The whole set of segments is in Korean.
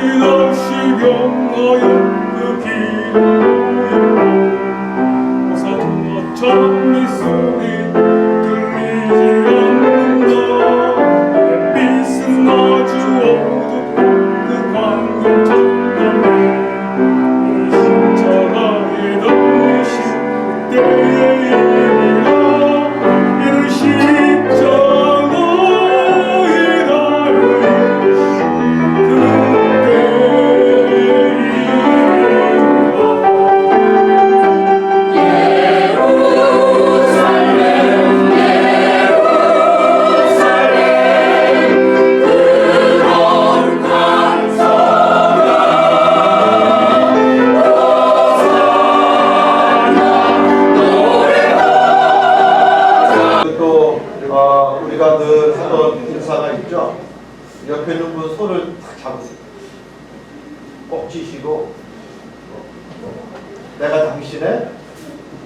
끝없이 병하여 그 길을 모사와 천리 소리 들리지 않는다. 빛은 아주 어둡고 그 광경 천만에 이 십자가에 달리신 그때의 일이라. 이는 십자가에 달리신 우리가 늘 하던 인사가 있죠. 옆에 있는 분 손을 탁 잡으세요. 꼭 쥐시고 내가 당신의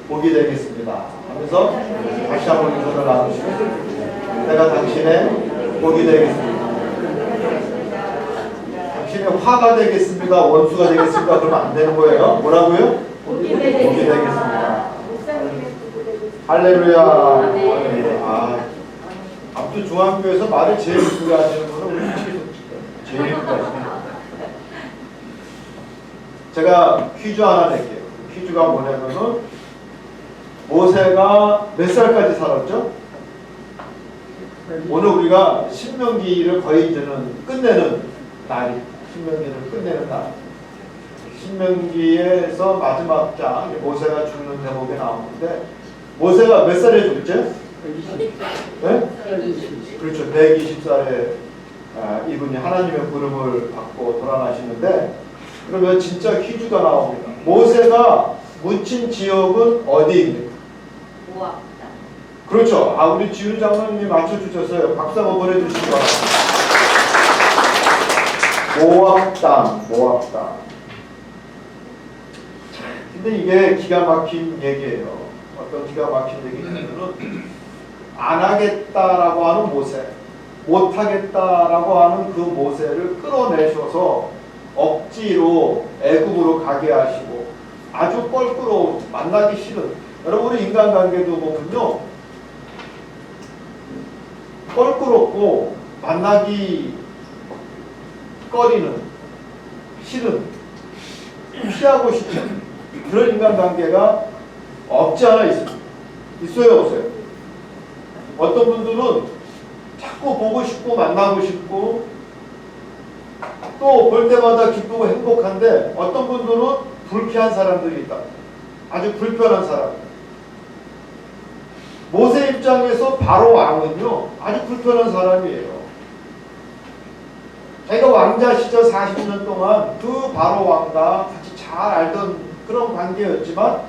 복이 되겠습니다 하면서 다시 한번 인사를 나누시고 내가 당신의 복이 되겠습니다. 당신의 화가 되겠습니다. 원수가 되겠습니다. 그러면 안 되는 거예요. 뭐라고요? 복이 되겠습니다. 할렐루야. 아무튼 중앙교회에서 말을 제일 이쁘게 하시는 분은 우리 제일 이쁘게 하시네요. 제가 퀴즈 하나 낼게요. 퀴즈가 뭐냐면은 모세가 몇 살까지 살았죠? 오늘 우리가 신명기를 거의 이제는 끝내는 날이 신명기를 끝내는 날. 신명기에서 마지막 장 모세가 죽는 대목에 나오는데 모세가 몇 살에 죽었죠? 네? 그렇죠. 120살에 이분이 하나님의 부름을 받고 돌아가시는데 그러면 진짜 퀴즈가 나옵니다. 모세가 묻힌 지역은 어디입니까? 모압. 그렇죠. 우리 지훈 장로님이 맞춰주셨어요. 박수 한번 보내주시기 바랍니다. 모압 땅. 근데 이게 기가 막힌 얘기예요. 어떤 기가 막힌 얘기냐면은 안 하겠다라고 하는 모세, 못 하겠다라고 하는 그 모세를 끌어내셔서 억지로 애굽으로 가게 하시고 아주 껄끄러운 만나기 싫은 여러분의 인간관계도 보면요 껄끄럽고 만나기 꺼리는 싫은 피하고 싶은 그런 인간관계가 없지 않아 있습니다. 있어요 없어요? 어떤 분들은 자꾸 보고 싶고 만나고 싶고 또 볼 때마다 기쁘고 행복한데 어떤 분들은 불쾌한 사람들이 있다. 아주 불편한 사람. 모세 입장에서 바로 왕은요 아주 불편한 사람이에요. 자기가 왕자 시절 40년 동안 그 바로 왕과 같이 잘 알던 그런 관계였지만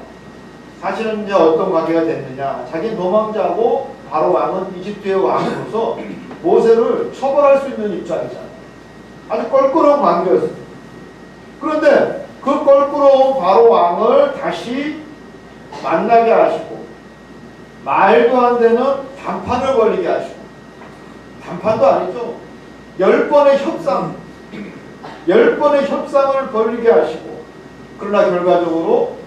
사실은 이제 어떤 관계가 됐느냐. 자기 노망자고 바로 왕은 이집트의 왕으로서 모세를 처벌할 수 있는 입장이잖아요. 아주 껄끄러운 관계였습니다. 그런데 그 껄끄러운 바로 왕을 다시 만나게 하시고 말도 안 되는 단판을 벌리게 하시고 단판도 아니죠. 10번의 협상 10번의 협상을 벌리게 하시고 그러나 결과적으로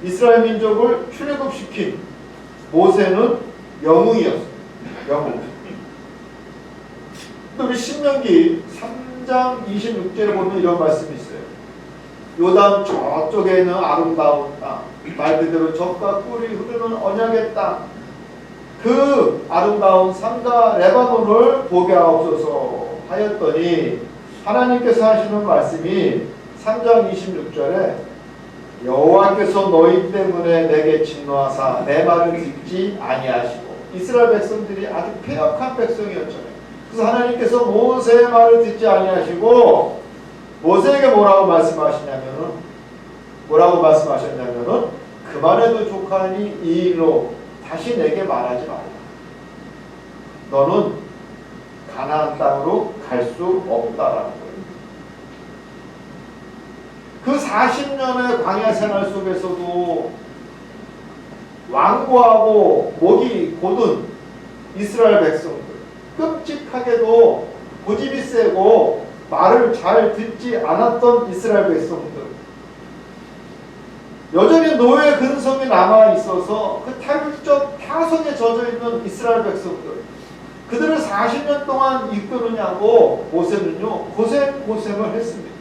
이스라엘 민족을 출애굽시킨 모세는 영웅이었어요. 영웅. 또 우리 신명기 3장 26절에 보면 이런 말씀이 있어요. 요단 저쪽에 있는 아름다운 땅, 말 그대로 젖과 꿀이 흐르는 언약의 땅, 그 아름다운 산과 레바논을 보게 하옵소서 하였더니 하나님께서 하시는 말씀이 3장 26절에 여호와께서 너희 때문에 내게 진노하사 내 말을 듣지 아니하시고 이스라엘 백성들이 아주 패역한 백성이었잖아요. 그래서 하나님께서 모세의 말을 듣지 아니하시고 모세에게 뭐라고 말씀하셨냐면은 그만해도 족하니 이 일로 다시 내게 말하지 말라. 너는 가나안 땅으로 갈 수 없다라는 거예요. 그 40년의 광야 생활 속에서도 완고하고 목이 곧은 이스라엘 백성들, 끔찍하게도 고집이 세고 말을 잘 듣지 않았던 이스라엘 백성들, 여전히 노예 근성이 남아 있어서 그 탈북적 타성에 젖어 있는 이스라엘 백성들, 그들을 40년 동안 이끄느냐고 모세는요 고생을 했습니다.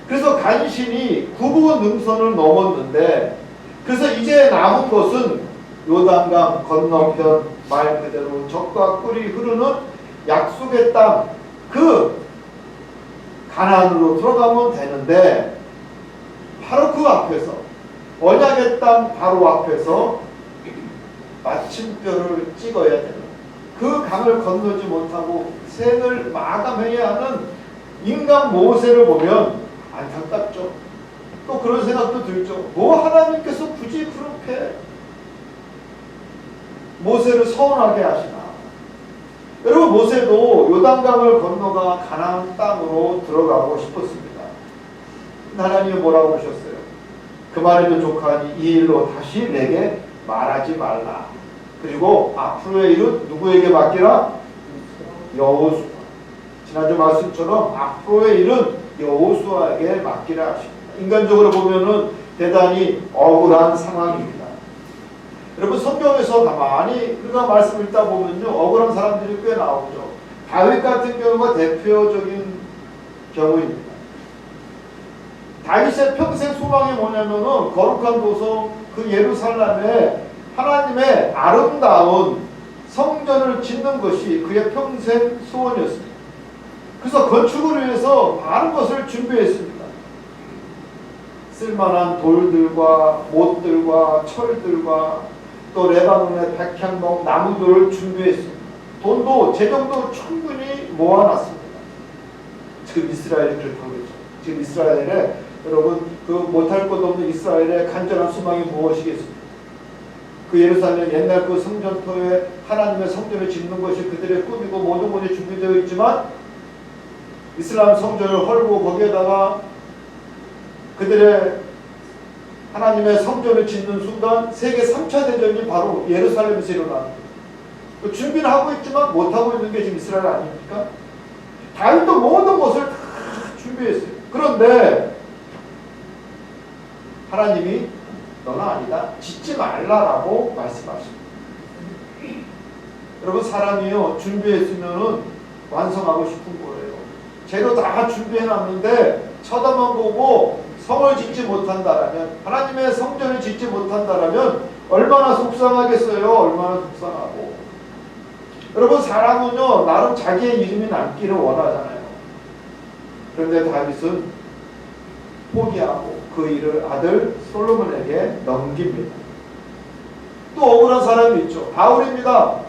그래서 간신히 구부 능선을 넘었는데, 그래서 이제 남은 것은 요단강 건너편, 말 그대로 젖과 꿀이 흐르는 약속의 땅, 그 가나안으로 들어가면 되는데, 바로 그 앞에서, 언약의 땅 바로 앞에서 마침표를 찍어야 되는, 그 강을 건너지 못하고 생을 마감해야 하는 인간 모세를 보면 안타깝죠. 또 그런 생각도 들죠. 뭐 하나님께서 굳이 그렇게 모세를 서운하게 하시나. 여러분, 모세도 요단강을 건너가 가나안 땅으로 들어가고 싶었습니다. 하나님이 뭐라고 하셨어요? 그 말에도 족하니 이 일로 다시 내게 말하지 말라. 그리고 앞으로의 일은 누구에게 맡기라? 여호수아. 지난주 말씀처럼 앞으로의 일은 여호수아에게 맡기라 하십니다. 인간적으로 보면은 대단히 억울한 상황입니다. 여러분, 성경에서 가만히 우리가 말씀 읽다 보면요, 억울한 사람들이 꽤 나오죠. 다윗 같은 경우가 대표적인 경우입니다. 다윗의 평생 소망이 뭐냐면은 거룩한 도성 그 예루살렘에 하나님의 아름다운 성전을 짓는 것이 그의 평생 소원이었습니다. 그래서 건축을 위해서 많은 것을 준비했습니다. 쓸만한 돌들과 못들과 철들과 또 레바논의 백향목 나무들을 준비했습니다. 돈도 재정도 충분히 모아놨습니다. 지금 이스라엘이 그렇다고 그랬죠. 지금 이스라엘에 여러분, 그 못할 것 없는 이스라엘의 간절한 소망이 무엇이겠습니까? 그 예루살렘 옛날 그 성전터에 하나님의 성전을 짓는 것이 그들의 꿈이고 모든 것이 준비되어 있지만, 이슬람 성전을 헐고 거기에다가 그들의 하나님의 성전을 짓는 순간 세계 3차 대전이 바로 예루살렘에서 일어납니다. 준비는 하고 있지만 못하고 있는 게 지금 이스라엘 아닙니까? 다윗도 모든 것을 다 준비했어요. 그런데 하나님이 너는 아니다, 짓지 말라라고 말씀하십니다. 여러분, 사람이요 준비했으면 완성하고 싶은 거예요. 재료 다 준비해놨는데 쳐다만 보고 성을 짓지 못한다라면, 하나님의 성전을 짓지 못한다라면 얼마나 속상하겠어요. 얼마나 속상하고. 여러분, 사람은요 나름 자기의 이름이 남기를 원하잖아요. 그런데 다윗은 포기하고 그 일을 아들 솔로몬에게 넘깁니다. 또 억울한 사람이 있죠. 바울입니다.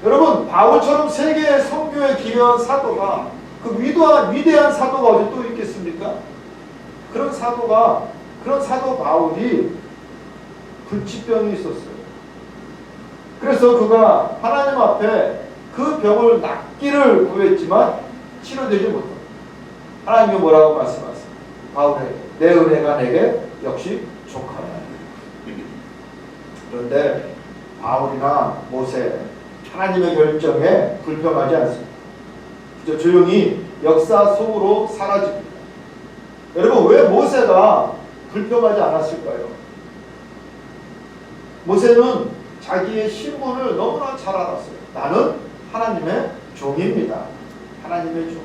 여러분, 바울처럼 세계의 선교에 기여한 사도가, 그 위대한 사도가 어디 또 있겠습니까? 그런 사도 바울이 불치병이 있었어요. 그래서 그가 하나님 앞에 그 병을 낫기를 구했지만 치료되지 못합니다. 하나님이 뭐라고 말씀하세요? 바울에게 내 은혜가 내게 역시 족하다. 그런데 바울이나 모세, 하나님의 결정에 불평하지 않습니다. 그저 조용히 역사 속으로 사라집니다. 여러분, 왜 모세가 불평하지 않았을까요? 모세는 자기의 신분을 너무나 잘 알았어요. 나는 하나님의 종입니다. 하나님의 종.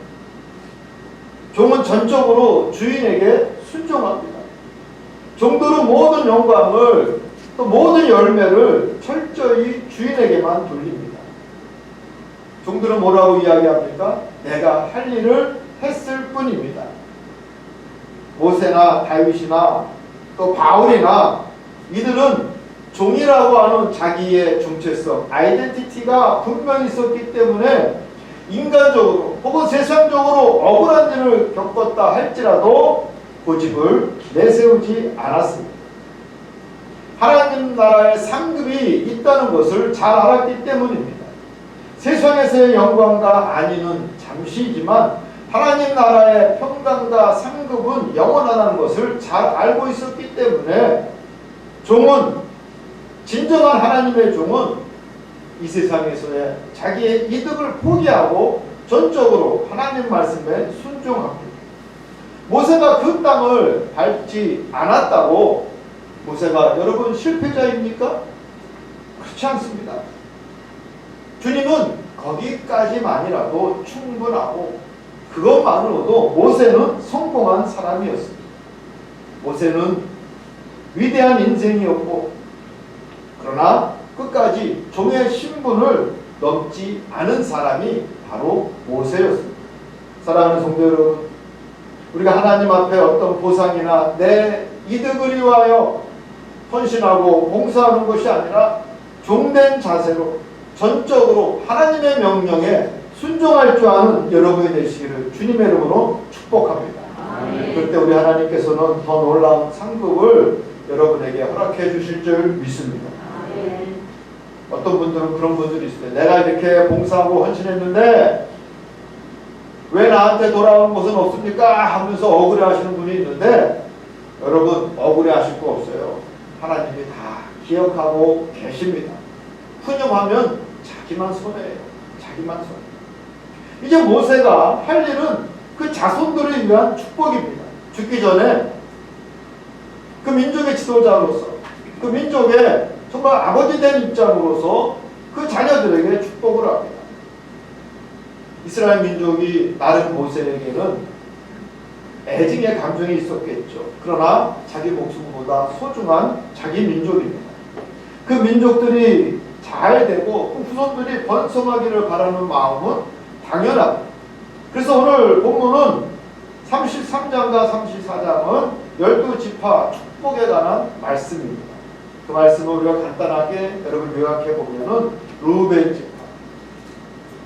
종은 전적으로 주인에게 순종합니다. 종들은 모든 영광을, 또 모든 열매를 철저히 주인에게만 돌립니다. 종들은 뭐라고 이야기합니까? 내가 할 일을 했을 뿐입니다. 모세나 다윗이나 또 바울이나 이들은 종이라고 하는 자기의 정체성, 아이덴티티가 분명히 있었기 때문에 인간적으로 혹은 세상적으로 억울한 일을 겪었다 할지라도 고집을 내세우지 않았습니다. 하나님 나라의 상급이 있다는 것을 잘 알았기 때문입니다. 세상에서의 영광과 안위는 잠시이지만 하나님 나라의 평강과 상급은 영원하다는 것을 잘 알고 있었기 때문에 진정한 하나님의 종은 이 세상에서의 자기의 이득을 포기하고 전적으로 하나님 말씀에 순종합니다. 모세가 그 땅을 밟지 않았다고 모세가 여러분 실패자입니까? 그렇지 않습니다. 주님은 거기까지만이라도 충분하고 그것만으로도 모세는 성공한 사람이었습니다. 모세는 위대한 인생이었고 그러나 끝까지 종의 신분을 넘지 않은 사람이 바로 모세였습니다. 사랑하는 성도 여러분, 우리가 하나님 앞에 어떤 보상이나 내 이득을 위하여 헌신하고 봉사하는 것이 아니라 종된 자세로 전적으로 하나님의 명령에 순종할 줄 아는 여러분이 되시기를 주님의 이름으로 축복합니다. 그때 우리 하나님께서는 더 놀라운 상급을 여러분에게 허락해 주실 줄 믿습니다. 어떤 분들은 그런 분들이 있어요. 내가 이렇게 봉사하고 헌신했는데 왜 나한테 돌아온 것은 없습니까? 하면서 억울해하시는 분이 있는데 여러분 억울해하실 거 없어요. 하나님이 다 기억하고 계십니다. 푸념하면 자기만 손해예요. 자기만 손해. 이제 모세가 할 일은 그 자손들을 위한 축복입니다. 죽기 전에 그 민족의 지도자로서 그 민족의 정말 아버지 된 입장으로서 그 자녀들에게 축복을 합니다. 이스라엘 민족이 나름 모세에게는 애증의 감정이 있었겠죠. 그러나 자기 목숨보다 소중한 자기 민족입니다. 그 민족들이 잘 되고 그 후손들이 번성하기를 바라는 마음은 당연합니다. 그래서 오늘 본문은 33장과 34장은 12지파 축복에 관한 말씀입니다. 그 말씀을 우리가 간단하게 여러분 요약해 보면은 르우벤 지파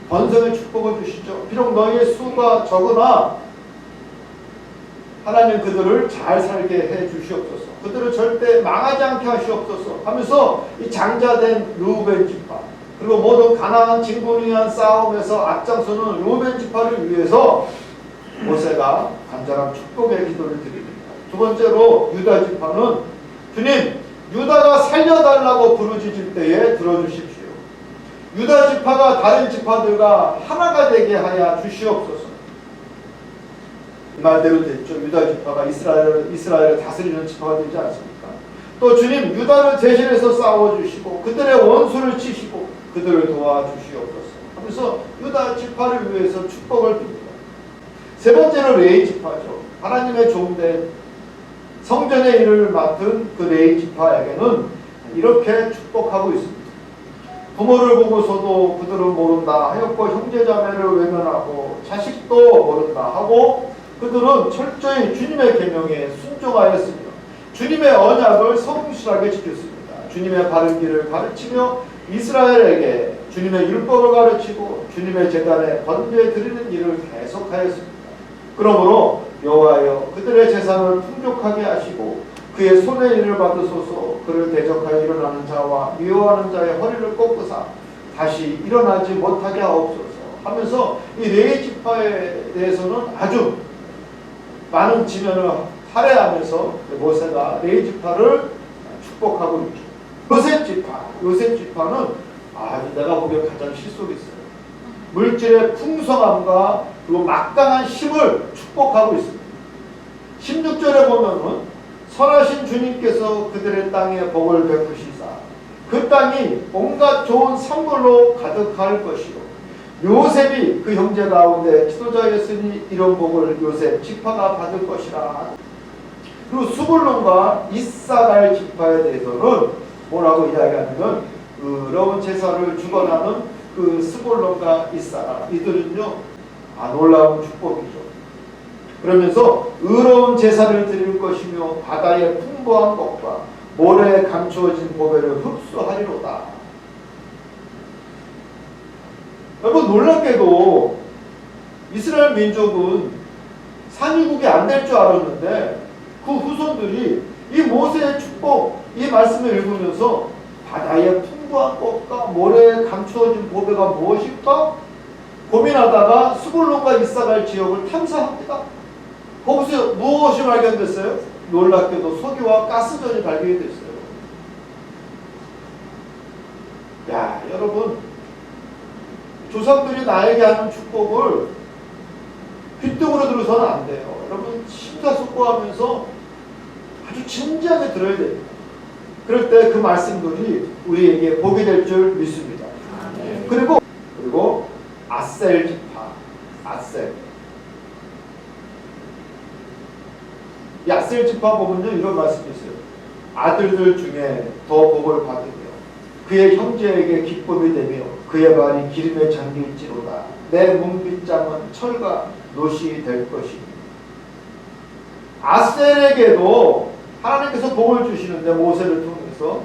번성의 축복을 주시죠. 비록 너희의 수가 적으나 하나님 그들을 잘 살게 해 주시옵소서. 그들을 절대 망하지 않게 하시옵소서 하면서 이 장자된 르우벤 지파 그리고 모든 가나안 진군을 위한 싸움에서 앞장서는 르우벤 지파를 위해서 모세가 간절한 축복의 기도를 드립니다. 두 번째로 유다 지파는 주님 유다가 살려달라고 부르짖을 때에 들어주십시오. 유다 지파가 다른 지파들과 하나가 되게 하여 주시옵소서. 이 말대로 됐죠. 유다 지파가 이스라엘을 다스리는 지파가 되지 않습니까? 또 주님 유다를 대신해서 싸워주시고 그들의 원수를 치시고 그들을 도와주시옵소서 하면서 유다 지파를 위해서 축복을 빕니다. 세 번째로 레위 지파죠. 하나님의 종된 성전의 일을 맡은 그 레위 지파에게는 이렇게 축복하고 있습니다. 부모를 보고서도 그들은 모른다 하였고 형제자매를 외면하고 자식도 모른다 하고 그들은 철저히 주님의 계명에 순종하였으며 주님의 언약을 성실하게 지켰습니다. 주님의 바른 길을 가르치며 이스라엘에게 주님의 율법을 가르치고 주님의 제단에 번제 드리는 일을 계속하였습니다. 그러므로 여호와여 그들의 재산을 풍족하게 하시고 그의 손의 일을 받으소서. 그를 대적하여 일어나는 자와 미워하는 자의 허리를 꺾으사 다시 일어나지 못하게 하옵소서 하면서 이 레위 지파에 대해서는 아주 많은 지면을 할애하면서 모세가 레위 지파를 축복하고 있죠. 요셉 지파는 아주 내가 보기에 가장 실속이 있어요. 물질의 풍성함과 그리고 막강한 힘을 축복하고 있습니다. 16절에 보면은 선하신 주님께서 그들의 땅에 복을 베푸시사 그 땅이 온갖 좋은 산물로 가득할 것이요 요셉이 그 형제 가운데 지도자였으니 이런 복을 요셉 지파가 받을 것이라. 그리고 수불론과 이사갈 지파에 대해서는 뭐라고 이야기하냐면 의로운 제사를 주관하는 그 스불론과 이사갈 이들은요 놀라운 축복이죠. 그러면서 의로운 제사를 드릴 것이며 바다의 풍부한 것과 모래에 감추어진 보배를 흡수하리로다. 여러분 놀랍게도 이스라엘 민족은 산유국이 안 될 줄 알았는데 그 후손들이 이 모세의 축복 이 말씀을 읽으면서 바다의 풍부한 것과 모래에 감추어진 보배가 무엇일까 고민하다가 스불론과 이사갈 지역을 탐사합니다. 거기서 무엇이 발견됐어요? 놀랍게도 석유와 가스전이 발견이 됐어요. 야, 여러분 조상들이 나에게 하는 축복을 귓등으로 들어서는 안 돼요. 여러분 심사숙고하면서 아주 진지하게 들어야 됩니다. 그럴 때 그 말씀들이 우리에게 복이 될 줄 믿습니다. 그리고 아셀 지파, 아셀. 이 아셀 지파 보면요 이런 말씀이 있어요. 아들들 중에 더 복을 받으며 그의 형제에게 기쁨이 되며 그의 발이 기름에 잠길지로다. 내 문빗장은 철과 놋이 될 것이니. 아셀에게도 하나님께서 복을 주시는데 모세를 통해서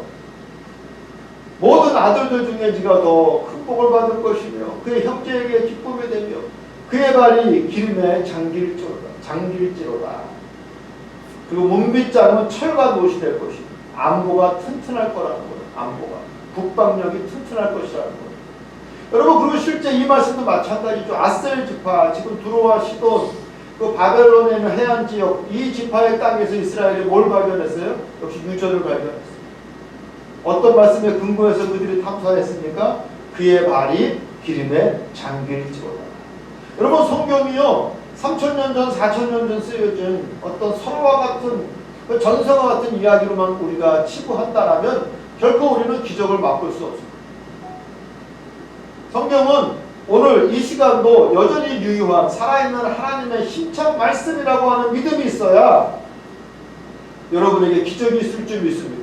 모든 아들들 중에 네가 더 큰 복을 받을 것이며 그의 형제에게 기쁨이 되며 그의 발이 기름에 잠길지로다. 그리고 문빗장은 철과 놋이 될 것이니 안보가 튼튼할 거라는 거예요. 안보가 국방력이 튼튼할 것이라는 거예요. 여러분 그리고 실제 이 말씀도 마찬가지죠. 아셀 지파 지금 두로와 시돈 그 바벨론에 있는 해안 지역 이 지파의 땅에서 이스라엘이 뭘 발견했어요? 역시 유전을 발견했어요. 어떤 말씀에 근거해서 그들이 탐사했습니까? 그의 발이 기름에 잠길지로다. 여러분 성경이요 3000년 전 4000년 전 쓰여진 어떤 설화 같은 그 전설과 같은 이야기로만 우리가 치부한다라면 결코 우리는 기적을 맛볼 수 없습니다. 성경은 오늘 이 시간도 여전히 유효한 살아있는 하나님의 힘찬 말씀이라고 하는 믿음이 있어야 여러분에게 기적이 있을 줄 믿습니다.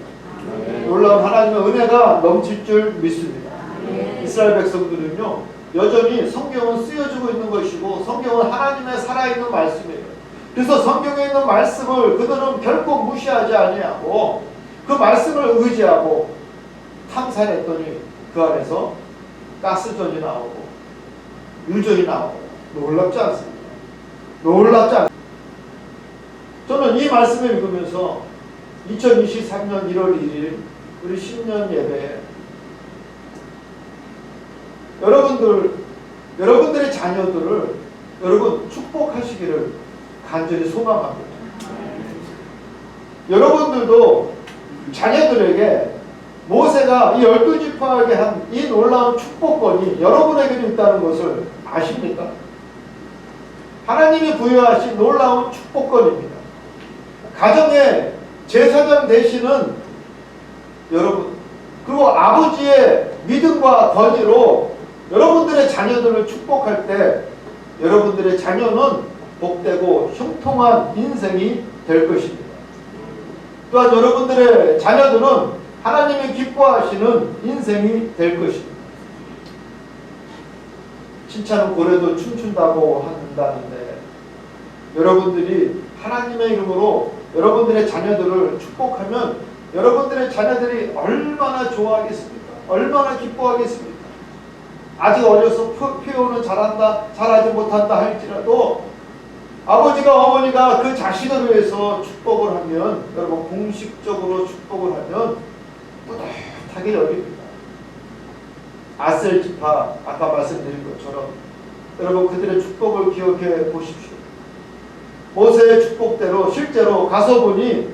놀라운 하나님의 은혜가 넘칠 줄 믿습니다. 이스라엘 백성들은요 여전히 성경은 쓰여지고 있는 것이고 성경은 하나님의 살아있는 말씀이에요. 그래서 성경에 있는 말씀을 그들은 결코 무시하지 아니하고 그 말씀을 의지하고 탐사했더니 그 안에서 가스전이 나오고 유전이 나오고 놀랍지 않습니까? 놀랍지 않습니까? 저는 이 말씀을 읽으면서 2023년 1월 1일 우리 신년 예배에 여러분들의 자녀들을 여러분 축복하시기를 간절히 소망합니다. 여러분들도 자녀들에게 모세가 이 12지파에게 한 이 놀라운 축복권이 여러분에게도 있다는 것을 아십니까? 하나님이 부여하신 놀라운 축복권입니다. 가정의 제사장 되시는 여러분 그리고 아버지의 믿음과 권위로 여러분들의 자녀들을 축복할 때 여러분들의 자녀는 복되고 형통한 인생이 될 것입니다. 또한 여러분들의 자녀들은 하나님이 기뻐하시는 인생이 될 것입니다. 칭찬은 고래도 춤춘다고 한다는데 여러분들이 하나님의 이름으로 여러분들의 자녀들을 축복하면 여러분들의 자녀들이 얼마나 좋아하겠습니까? 얼마나 기뻐하겠습니까? 아직 어려서 표현은 잘한다, 잘하지 못한다 할지라도 아버지가 어머니가 그 자식을 위해서 축복을 하면 여러분 공식적으로 축복을 하면 뿌듯하게 여깁니다. 아셀 지파 아까 말씀드린 것처럼 여러분 그들의 축복을 기억해 보십시오. 모세의 축복대로 실제로 가서 보니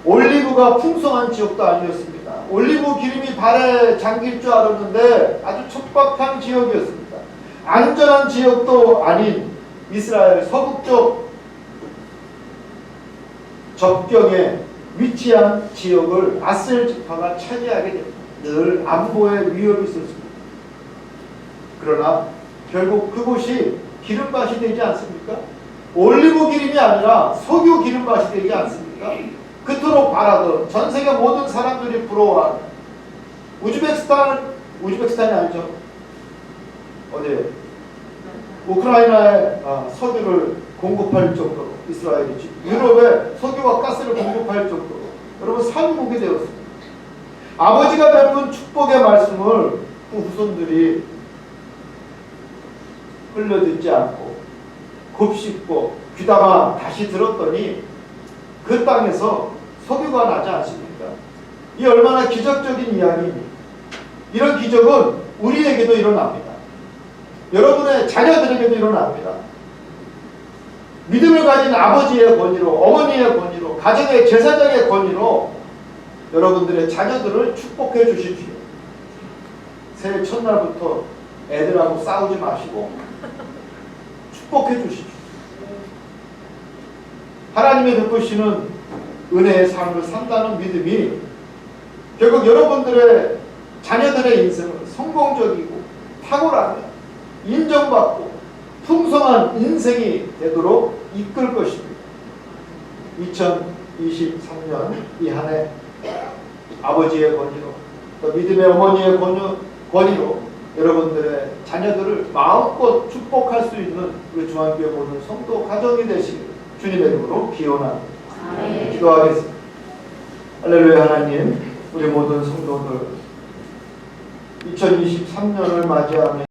올리브가 풍성한 지역도 아니었습니다. 올리브 기름이 발에 잠길 줄 알았는데 아주 척박한 지역이었습니다. 안전한 지역도 아닌 이스라엘 서북쪽 접경에 위치한 지역을 아셀 지파가 차지하게 됩니다. 늘 안보에 위협이 있었습니다. 그러나 결국 그곳이 기름밭이 되지 않습니까? 올리브 기름이 아니라 석유 기름밭이 되지 않습니까? 그토록 바라던 전 세계 모든 사람들이 부러워하는 우즈베키스탄이 아니죠. 어디에? 우크라이나에 석유를 공급할 정도로 이스라엘이지. 유럽에 석유와 가스를 공급할 정도로 여러분 산국이 되었습니다. 아버지가 베푼 축복의 말씀을 그 후손들이 흘려듣지 않고 곱씹고 귀담아 다시 들었더니 그 땅에서 석유가 나지 않습니까? 이 얼마나 기적적인 이야기입니까? 이런 기적은 우리에게도 일어납니다. 여러분의 자녀들에게도 일어납니다. 믿음을 가진 아버지의 권위로, 어머니의 권위로, 가정의 제사장의 권위로 여러분들의 자녀들을 축복해 주십시오. 새해 첫날부터 애들하고 싸우지 마시고 축복해 주십시오. 하나님의 베푸시는 은혜의 삶을 산다는 믿음이 결국 여러분들의 자녀들의 인생을 성공적이고 탁월하며 인정받고 풍성한 인생이 되도록 이끌 것입니다. 2023년 이 한 해 아버지의 권위로 또 믿음의 어머니의 권위로 여러분들의 자녀들을 마음껏 축복할 수 있는 우리 중앙교회 모든 성도 가정이 되시기를 주님의 이름으로 기원합니다. 기도하겠습니다. 할렐루야. 하나님, 우리 모든 성도들 2023년을 맞이하며